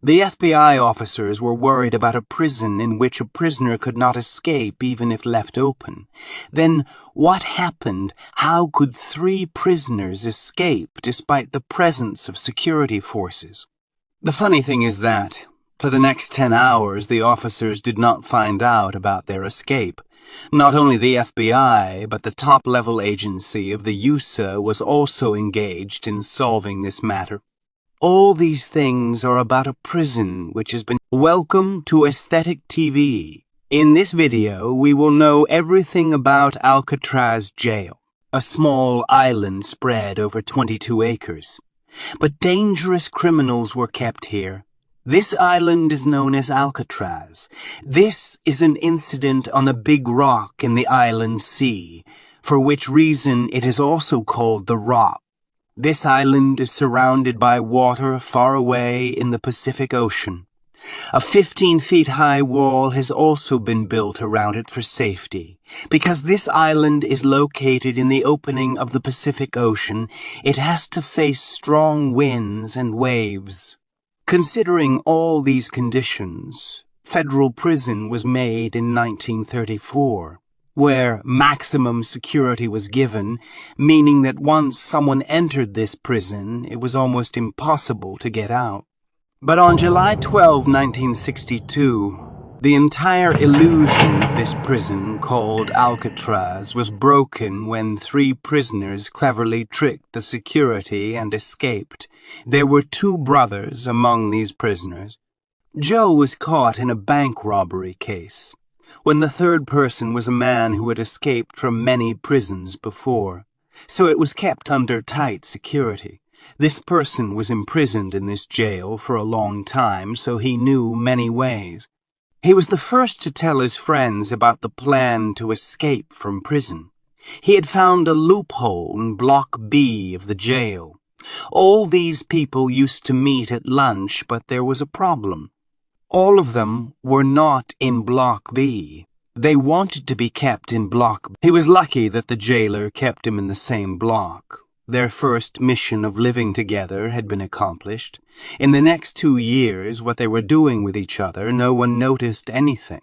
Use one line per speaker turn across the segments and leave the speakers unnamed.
The FBI officers were worried about a prison in which a prisoner could not escape even if left open. Then what happened? How could 3 prisoners escape despite the presence of security forces? The funny thing is that, for the next 10 hours, the officers did not find out about their escape. Not only the FBI, but the top-level agency of the USA was also engaged in solving this matter. All these things are about a prison which has been... Welcome to Aesthetic TV. In this video, we will know everything about Alcatraz jail, a small island spread over 22 acres. But dangerous criminals were kept here. This island is known as Alcatraz. This is an incident on a big rock in the island sea, for which reason it is also called the Rock. This island is surrounded by water far away in the Pacific Ocean. A 15-feet-high wall has also been built around it for safety. Because this island is located in the opening of the Pacific Ocean, it has to face strong winds and waves. Considering all these conditions, federal prison was made in 1934, where maximum security was given, meaning that once someone entered this prison, it was almost impossible to get out. But on July 12, 1962, the entire illusion of this prison, called Alcatraz, was broken when 3 prisoners cleverly tricked the security and escaped. There were 2 brothers among these prisoners. Joe was caught in a bank robbery case, when the 3rd person was a man who had escaped from many prisons before, so it was kept under tight security. This person was imprisoned in this jail for a long time, so he knew many ways. He was the first to tell his friends about the plan to escape from prison. He had found a loophole in Block B of the jail. All these people used to meet at lunch, but there was a problem. All of them were not in Block B. They wanted to be kept in Block B. He was lucky that the jailer kept him in the same block. Their first mission of living together had been accomplished. In the next 2 years, what they were doing with each other, no one noticed anything.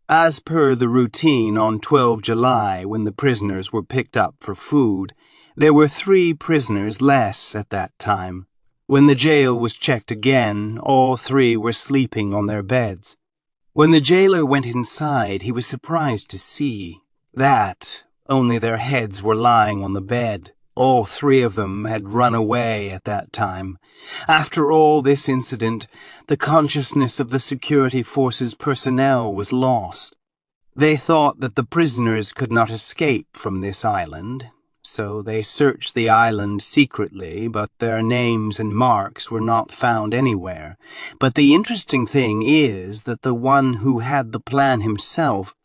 As per the routine on 12 July, when the prisoners were picked up for food, there were 3 prisoners less at that time. When the jail was checked again, all 3 were sleeping on their beds. When the jailer went inside, he was surprised to see that only their heads were lying on the bed. All 3 of them had run away at that time. After all this incident, the consciousness of the security forces personnel was lost. They thought that the prisoners could not escape from this island, so they searched the island secretly, but their names and marks were not found anywhere. But the interesting thing is that the one who had the plan himself,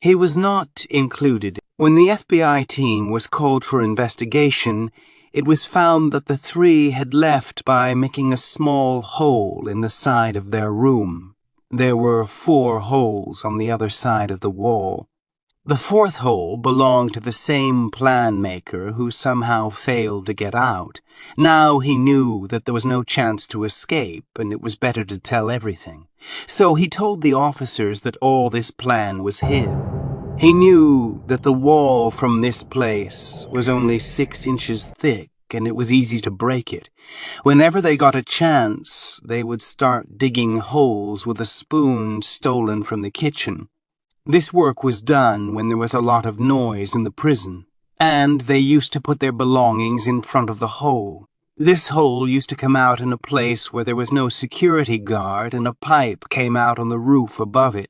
he was not included. When the FBI team was called for investigation, it was found that the 3 had left by making a small hole in the side of their room. There were 4 holes on the other side of the wall. The 4th hole belonged to the same plan maker who somehow failed to get out. Now he knew that there was no chance to escape, and it was better to tell everything. So he told the officers that all this plan was his. He knew that the wall from this place was only 6 inches thick, and it was easy to break it. Whenever they got a chance, they would start digging holes with a spoon stolen from the kitchen. This work was done when there was a lot of noise in the prison, and they used to put their belongings in front of the hole. This hole used to come out in a place where there was no security guard, and a pipe came out on the roof above it,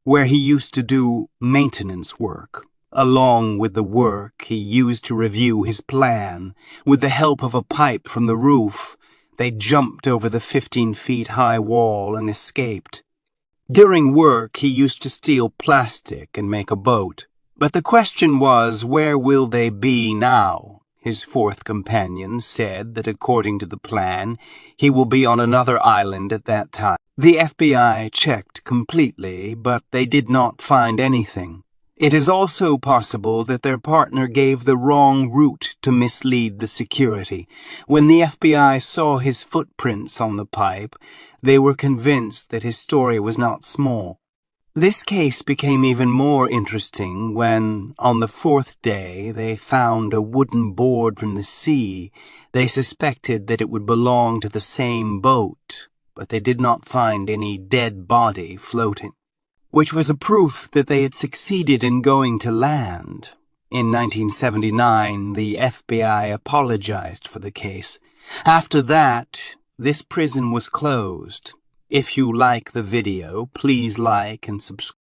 where he used to do maintenance work. Along with the work he used to review his plan, with the help of a pipe from the roof, they jumped over the 15-feet-high wall and escaped. During work, he used to steal plastic and make a boat. But the question was, where will they be now? His 4th companion said that according to the plan, he will be on another island at that time. The FBI checked completely, but they did not find anything. It is also possible that their partner gave the wrong route to mislead the security. When the FBI saw his footprints on the pipe, they were convinced that his story was not small. This case became even more interesting when, on the fourth day, they found a wooden board from the sea. They suspected that it would belong to the same boat, but they did not find any dead body floating, which was a proof that they had succeeded in going to land. In 1979, the FBI apologized for the case. After that, this prison was closed. If you like the video, please like and subscribe.